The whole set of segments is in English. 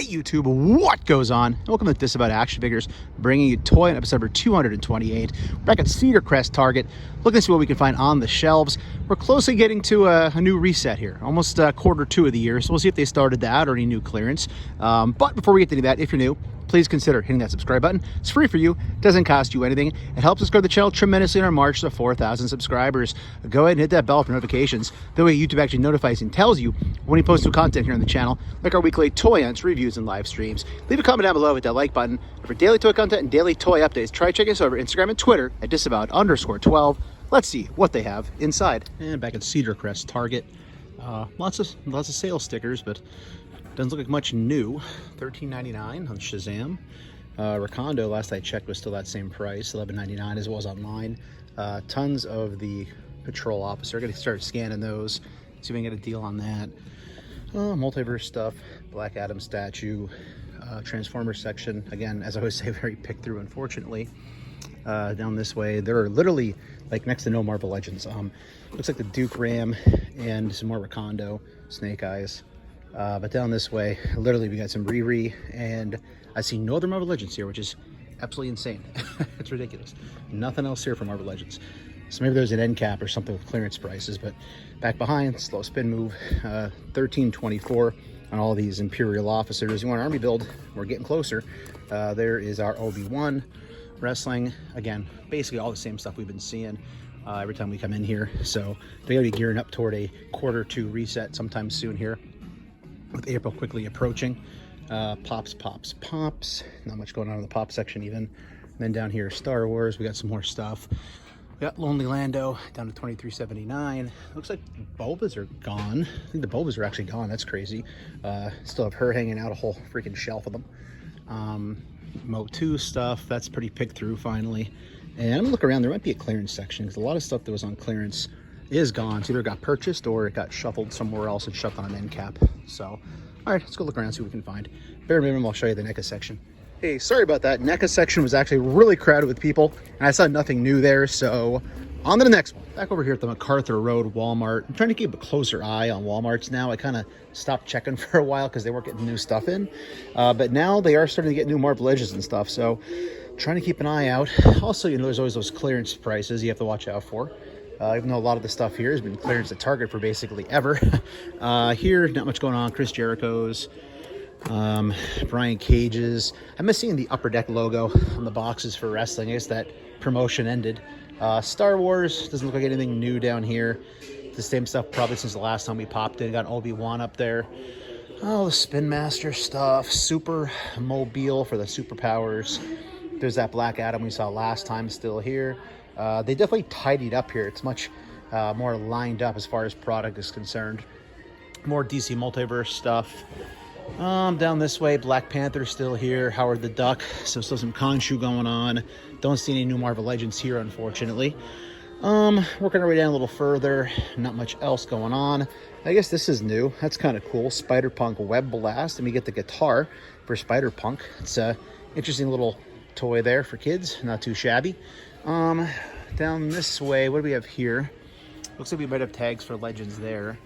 Hey YouTube, what goes on? Welcome to Disavowed Action Figures, bringing you toy on episode number 228. We're back at Cedar Crest Target, looking to see what we can find on the shelves. We're closely getting to a new reset here, almost quarter two of the year, so we'll see if they started that or any new clearance. But before we get to any of that, if you're new, please consider hitting that subscribe button. It's free for you, doesn't cost you anything. It helps us grow the channel tremendously in our march to 4,000 subscribers. Go ahead and hit that bell for notifications. That way YouTube actually notifies and tells you when we post new content here on the channel, like our weekly toy hunts, reviews, and live streams. Leave a comment down below with that like button. And for daily toy content and daily toy updates, try checking us over Instagram and Twitter at Disavowed_12. Let's see what they have inside. And back at Cedar Crest Target, lots of sales stickers, but doesn't look like much new. $13.99 on Shazam. Recondo, last I checked, was still that same price, $11.99 as well as online. Tons of the patrol officer. Gonna start scanning those, see if we can get a deal on that. Multiverse stuff, Black Adam statue, Transformer section. Again, as I always say, very picked through, unfortunately. Down this way, there are literally like next to no Marvel Legends. Looks like the Duke Ram and some more Recondo, Snake Eyes. But down this way, literally we got some Riri, and I see no other Marvel Legends here, which is absolutely insane. It's ridiculous. Nothing else here for Marvel Legends. So maybe there's an end cap or something with clearance prices, but back behind, slow spin move, $13.24 on all these Imperial officers. You want an army build, we're getting closer. There is our Obi-Wan wrestling. Again, basically all the same stuff we've been seeing every time we come in here. So they gotta be gearing up toward a quarter two reset sometime soon here, with April quickly approaching. Pops. Not much going on in the pop section even. And then down here, Star Wars. We got some more stuff. We got Lonely Lando down to $23.79. Looks like Bulbas are gone. I think the Bulbas are actually gone. That's crazy. Still have her hanging out, a whole freaking shelf of them. MOTU stuff. That's pretty picked through finally. And I'm gonna look around. There might be a clearance section because a lot of stuff that was on clearance is gone. It's either got purchased or it got shuffled somewhere else and shoved on an end cap. So, all right, let's go look around, see what we can find. Bare minimum, I'll show you the NECA section. Hey, sorry about that. NECA section was actually really crowded with people, and I saw nothing new there, so on to the next one. Back over here at the MacArthur Road Walmart. I'm trying to keep a closer eye on Walmarts now. I kind of stopped checking for a while because they weren't getting new stuff in, but now they are starting to get new Marvel Legends and stuff, so trying to keep an eye out. Also, you know, there's always those clearance prices you have to watch out for. Even though a lot of the stuff here has been clearance at Target for basically ever. Here, not much going on. Chris Jericho's, Brian Cage's. I'm missing the Upper Deck logo on the boxes for wrestling. I guess that promotion ended. Star Wars, doesn't look like anything new down here. The same stuff probably since the last time we popped in. Got Obi-Wan up there. Oh, the Spin Master stuff. Super Mobile for the superpowers. There's that Black Adam we saw last time still here. They definitely tidied up here. It's much more lined up as far as product is concerned. More DC Multiverse stuff. Down this way, Black Panther still here. Howard the Duck. So still some Khonshu going on. Don't see any new Marvel Legends here, unfortunately. Working our way down a little further. Not much else going on. I guess this is new. That's kind of cool. Spider-Punk Web Blast. And we get the guitar for Spider-Punk. It's a interesting little toy there for kids. Not too shabby. Down this way, what do we have here? Looks like we might have tags for Legends there.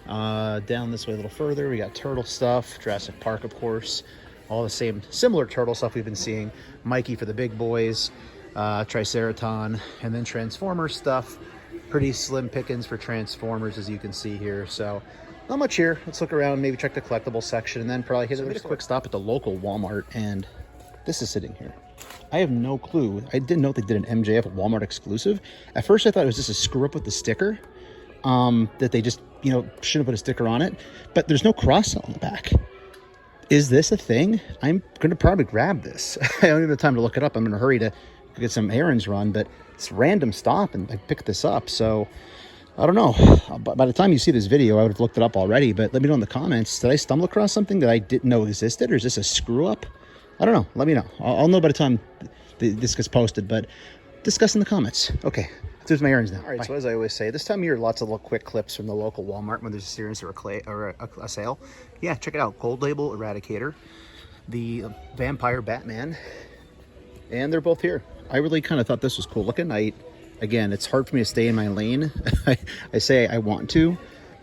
Down this way a little further, we got Turtle stuff, Jurassic Park, of course. All the same, similar Turtle stuff we've been seeing. Mikey for the big boys, Triceraton, and then Transformers stuff. Pretty slim pickings for Transformers, as you can see here. So, not much here. Let's look around, maybe check the collectible section, and then probably hit a quick stop at the local Walmart, and this is sitting here. I have no clue. I didn't know they did an MJF Walmart exclusive. At first I thought it was just a screw up with the sticker, that they just, you know, shouldn't put a sticker on it, but there's no cross-sell on the back. Is this a thing? I'm going to probably grab this. I don't even have time to look it up. I'm in a hurry to get some errands run, but it's random stop and I picked this up. So I don't know. By the time you see this video, I would have looked it up already, but let me know in the comments. Did I stumble across something that I didn't know existed, or is this a screw up? I don't know. Let me know. I'll know by the time this gets posted, but discuss in the comments. Okay, there's my errands now. All right, so as I always say, this time of year, lots of little quick clips from the local Walmart when there's a series or a sale. Yeah, check it out. Gold Label Eradicator, the Vampire Batman, and they're both here. I really kind of thought this was cool looking. Again, it's hard for me to stay in my lane. I say I want to,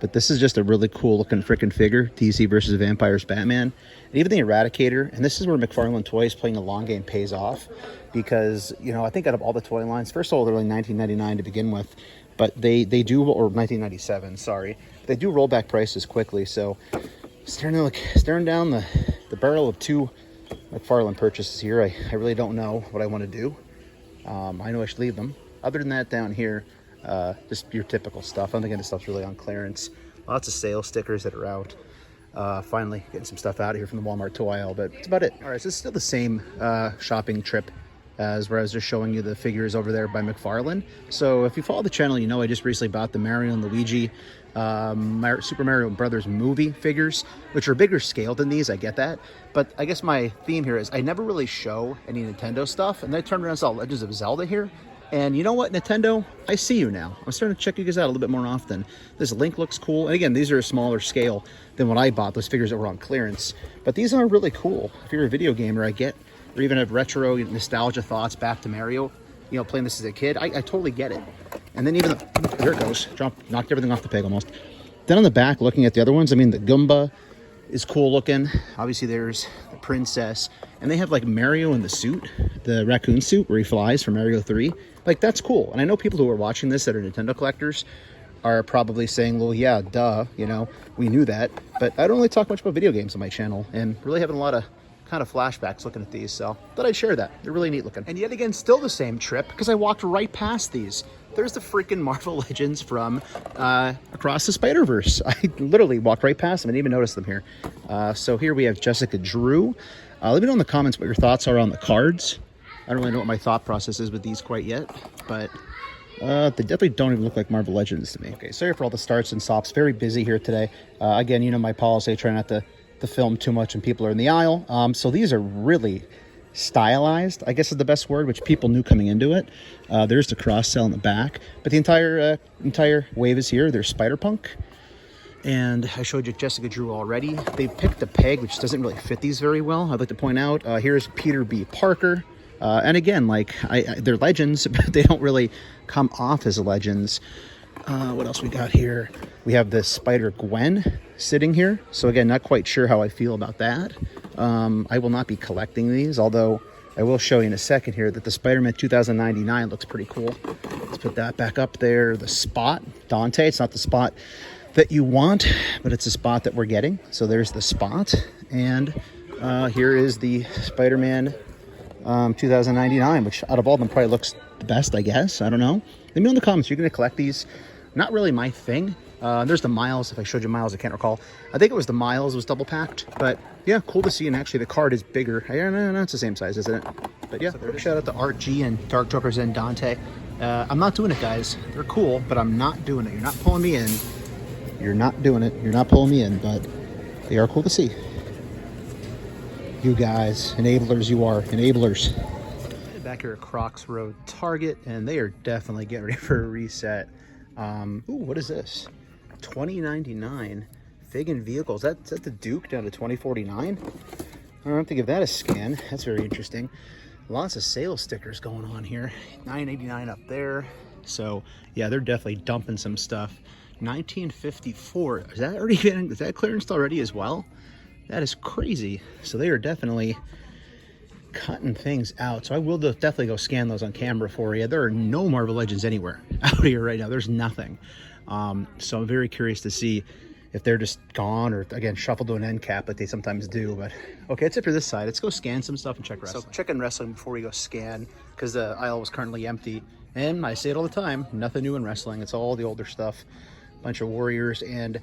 but this is just a really cool looking freaking figure. DC versus Vampires Batman. And even the Eradicator, and this is where McFarlane Toys playing the long game pays off, because, you know, I think out of all the toy lines, first of all, they're only $19.99 to begin with, but they do, or $19.97, sorry, they do roll back prices quickly. So staring down the barrel of 2 McFarlane purchases here, I really don't know what I want to do. I know I should leave them. Other than that, down here, just your typical stuff. I don't think any stuff's really on clearance. Lots of sales stickers that are out. Finally getting some stuff out of here from the Walmart toy aisle, but that's about it. All right, so it's still the same shopping trip as where I was just showing you the figures over there by McFarlane. So if you follow the channel, you know I just recently bought the Mario and Luigi Super Mario Brothers movie figures, which are bigger scale than these. I get that, but I guess my theme here is I never really show any Nintendo stuff, and then I turned around and saw Legends of Zelda here. And you know what, Nintendo, I see you now. I'm starting to check you guys out a little bit more often. This Link looks cool. And again, these are a smaller scale than what I bought, those figures that were on clearance. But these are really cool. If you're a video gamer, I get, or even have retro nostalgia thoughts back to Mario, you know, playing this as a kid, I totally get it. And then even, there it goes, knocked everything off the peg almost. Then on the back, looking at the other ones, I mean, the Goomba is cool looking. Obviously there's the princess, and they have like Mario in the suit, the raccoon suit where he flies from Mario 3. Like, that's cool. And I know people who are watching this that are Nintendo collectors are probably saying, well, yeah, duh, you know, we knew that. But I don't really talk much about video games on my channel, and really having a lot of kind of flashbacks looking at these, so thought I'd share that. They're really neat looking. And yet again, still the same trip, because I walked right past these. There's the freaking Marvel Legends from Across the Spider-Verse. I literally walked right past them and didn't even notice them here. So here we have Jessica Drew. Let me know in the comments what your thoughts are on the cards. I don't really know what my thought process is with these quite yet, but they definitely don't even look like Marvel Legends to me. Okay, sorry for all the starts and stops. Very busy here today. Again, you know my policy, I try not to film too much when people are in the aisle. So these are really stylized, I guess is the best word, which people knew coming into it. There's the cross sell in the back, but the entire wave is here. There's Spider-Punk. And I showed you Jessica Drew already. They picked a peg, which doesn't really fit these very well. I'd like to point out, here's Peter B. Parker. And again, like, they're legends, but they don't really come off as legends. What else we got here? We have the Spider-Gwen sitting here. So again, not quite sure how I feel about that. I will not be collecting these, although I will show you in a second here that the Spider-Man 2099 looks pretty cool. Let's put that back up there. The Spot, Dante. It's not the Spot that you want, but it's a Spot that we're getting. So there's the Spot. And here is the Spider-Man 2099, which out of all of them probably looks the best, I guess. I don't know. Let me know in the comments. You're going to collect these. Not really my thing. There's the Miles. If I showed you Miles, I can't recall. I think it was the Miles was double packed, but yeah, cool to see. And actually the card is bigger. No, it's the same size, isn't it? But yeah, so shout out to RG and Dark Jokers and Dante. I'm not doing it, guys. They're cool, but I'm not doing it. You're not pulling me in. You're not doing it. You're not pulling me in, but they are cool to see. You guys, enablers, you are enablers. Back here at Crocs Road Target, and they are definitely getting ready for a reset. Ooh, what is this? $20.99 Fig and Vehicles. That's the Duke down to $20.49. I don't have to give that a scan. That's very interesting. Lots of sales stickers going on here. $9.89 up there. So yeah, they're definitely dumping some stuff. $19.54. Is that clearance already as well? That is crazy. So they are definitely cutting things out. So I will definitely go scan those on camera for you. There are no Marvel Legends anywhere out here right now. There's nothing. So I'm very curious to see if they're just gone or, again, shuffled to an end cap like they sometimes do. But okay, that's it for this side. Let's go scan some stuff and check wrestling. So check in wrestling before we go scan, because the aisle was currently empty. And I say it all the time, nothing new in wrestling. It's all the older stuff. Bunch of Warriors. And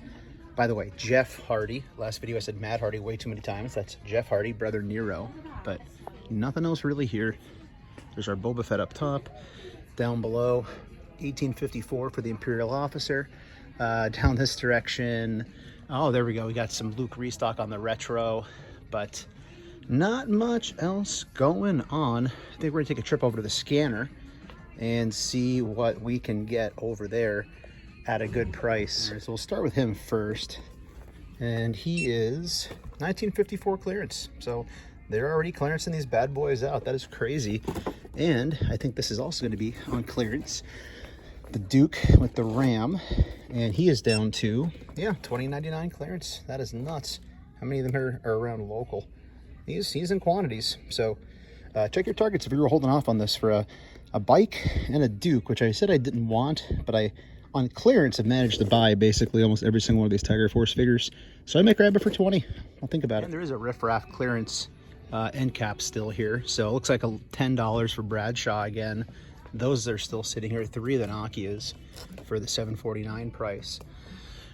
by the way, Jeff Hardy. Last video I said Matt Hardy way too many times. That's Jeff Hardy, brother Nero. But nothing else really here. There's our Boba Fett up top. Down below, 1854 for the Imperial Officer. Down this direction, oh, there we go. We got some Luke restock on the retro, but not much else going on. I think we're gonna take a trip over to the scanner and see what we can get over there at a good price. All right, so we'll start with him first. And he is 1954 clearance. So they're already clearancing these bad boys out. That is crazy. And I think this is also going to be on clearance. the Duke with the Ram, and he is down to, yeah, $20.99 clearance. That is nuts. How many of them are around local? He's in quantities. So check your targets if you were holding off on this for a bike and a Duke, which I said I didn't want, but I, on clearance, have managed to buy basically almost every single one of these Tiger Force figures. So I might grab it for 20. I'll think about it. And there is a Riff Raff clearance end cap still here. So it looks like $10 for Bradshaw again. Those are still sitting here. 3 of the Nokias for the $7.49 price.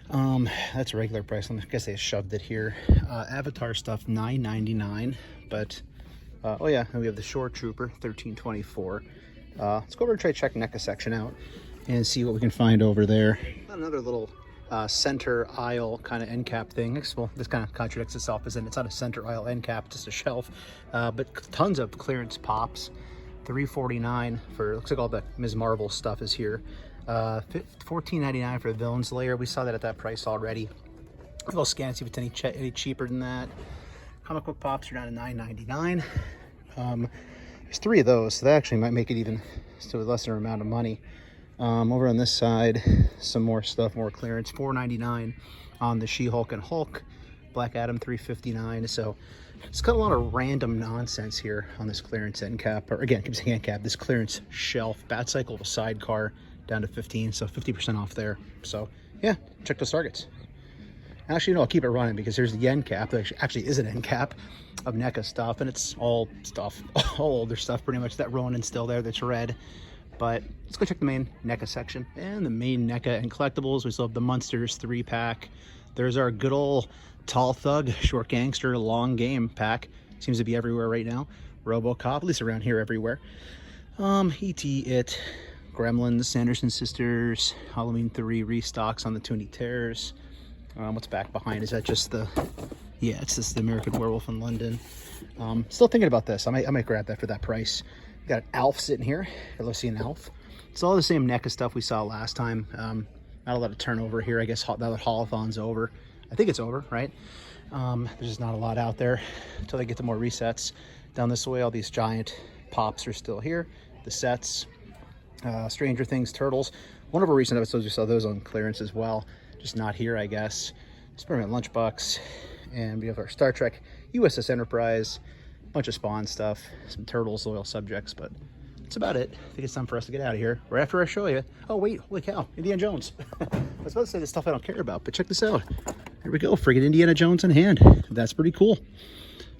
That's a regular price. I guess they shoved it here. Avatar stuff, $9.99. But oh yeah, and we have the Shore Trooper, $13.24. Let's go over and try to check NECA section out and see what we can find over there. Another little center aisle kind of end cap thing. Well, this kind of contradicts itself, isn't it? It's not a center aisle end cap, just a shelf. But tons of clearance pops. $3.49 for, looks like all the Ms. Marvel stuff is here. $14.99 for the Villains Lair. We saw that at that price already. We'll scan see if it's any cheaper than that. Comic book pops are down to $9.99. There's 3 of those, so that actually might make it even to a lesser amount of money. Over on this side, some more stuff, more clearance. $4.99 on the She-Hulk and Hulk. Black Adam, $3.59. So it's got a lot of random nonsense here on this clearance end cap, or again, keep saying end cap, this clearance shelf. Batcycle with sidecar down to 15, so 50% off there. So yeah, check those targets. Actually, no, I'll keep it running because here's the end cap. There actually is an end cap of NECA stuff, and it's all stuff, all older stuff pretty much. That Ronin's still there, that's red. But let's go check the main NECA section. And the main NECA and collectibles, we still have the Munsters 3-pack. There's our good old Tall Thug, Short Gangster, Long Game pack. Seems to be everywhere right now. RoboCop, at least around here, everywhere. E.T., It, Gremlins, Sanderson Sisters, Halloween 3 restocks on the Toonie Terrors. What's back behind? Is that just the... Yeah, it's just the American Werewolf in London. Still thinking about this. I might grab that for that price. Got an Alf sitting here. I love seeing Alf. It's all the same NECA stuff we saw last time. Not a lot of turnover here. I guess now that Haulathon's over. I think it's over, right? There's just not a lot out there until they get to more resets. Down this way, all these giant pops are still here. The sets, Stranger Things, Turtles. One of our recent episodes, we saw those on clearance as well. Just not here, I guess. Spider-Man Lunchbox. And we have our Star Trek USS Enterprise. Bunch of Spawn stuff. Some Turtles, Loyal Subjects, but that's about it. I think it's time for us to get out of here. Right after I show you. Oh, wait. Holy cow. Indiana Jones. I was about to say the stuff I don't care about, but check this out. Here we go. Friggin' Indiana Jones in hand. That's pretty cool.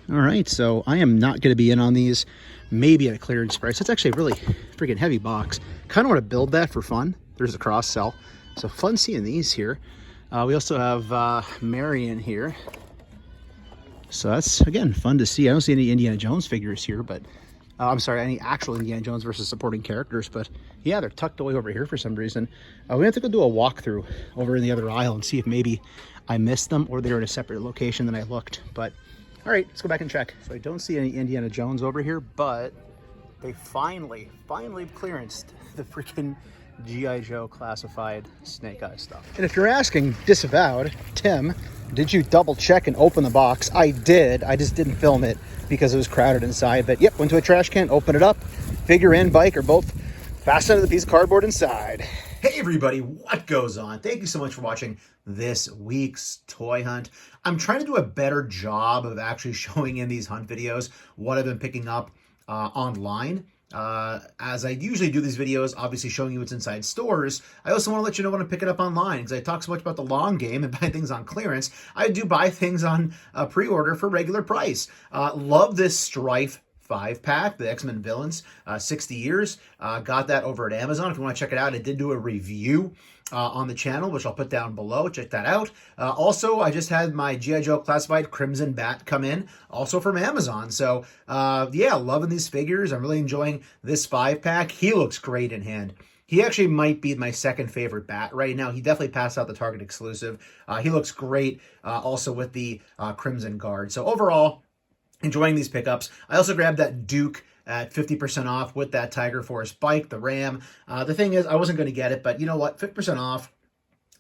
All right. So I am not going to be in on these. Maybe at a clearance price. It's actually a really friggin' heavy box. Kind of want to build that for fun. There's a cross sell. So fun seeing these here. We also have Marion here. So that's, again, fun to see. I don't see any Indiana Jones figures here, but I'm sorry, any actual Indiana Jones versus supporting characters, but yeah, they're tucked away over here for some reason. We have to go do a walkthrough over in the other aisle and see if maybe I missed them or they're in a separate location than I looked. But all right, let's go back and check. So I don't see any Indiana Jones over here, but they finally clearanced the freaking G.I. Joe classified Snake Eye stuff. And if you're asking, Disavowed, Tim, did you double check and open the box? I did. I just didn't film it because it was crowded inside. But yep, went to a trash can, opened it up. Figure and bike are both fastened to the piece of cardboard inside. Hey everybody, what goes on? Thank you so much for watching this week's toy hunt. I'm trying to do a better job of actually showing in these hunt videos what I've been picking up online. As I usually do these videos, obviously showing you what's inside stores, I also want to let you know when I'm picking up online, because I talk so much about the long game and buy things on clearance. I do buy things on pre-order for regular price. Love this Strife 5-pack, the X-Men Villains, 60 years. Got that over at Amazon. If you want to check it out, I did do a review on the channel, which I'll put down below. Check that out. Also, I just had my G.I. Joe Classified Crimson Bat come in, also from Amazon. So, yeah, loving these figures. I'm really enjoying this 5-pack. He looks great in hand. He actually might be my second favorite Bat right now. He definitely passed out the Target exclusive. He looks great also with the Crimson Guard. So overall, enjoying these pickups. I also grabbed that Duke at 50% off with that Tiger Force bike, the Ram. The thing is, I wasn't going to get it, but you know what? 50% off.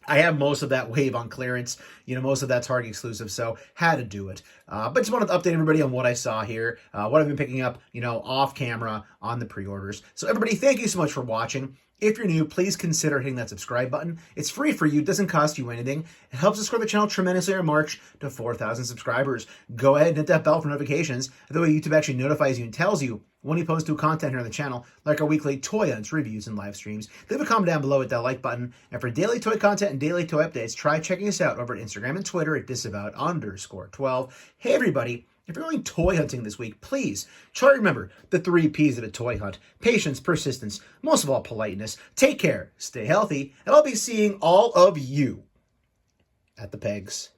I have most of that wave on clearance, you know, most of that Target exclusive, so had to do it. But just wanted to update everybody on what I saw here, what I've been picking up, you know, off camera on the pre-orders. So everybody, thank you so much for watching. If you're new, please consider hitting that subscribe button. It's free for you. It doesn't cost you anything. It helps us grow the channel tremendously in our march to 4,000 subscribers. Go ahead and hit that bell for notifications. That way YouTube actually notifies you and tells you when we post new content here on the channel, like our weekly toy hunts, reviews, and live streams. Leave a comment down below with that like button. And for daily toy content and daily toy updates, try checking us out over at Instagram and Twitter at Disavowed_12. Hey everybody. If you're going toy hunting this week, please try to remember the 3 P's of a toy hunt: patience, persistence, most of all, politeness. Take care, stay healthy, and I'll be seeing all of you at the pegs.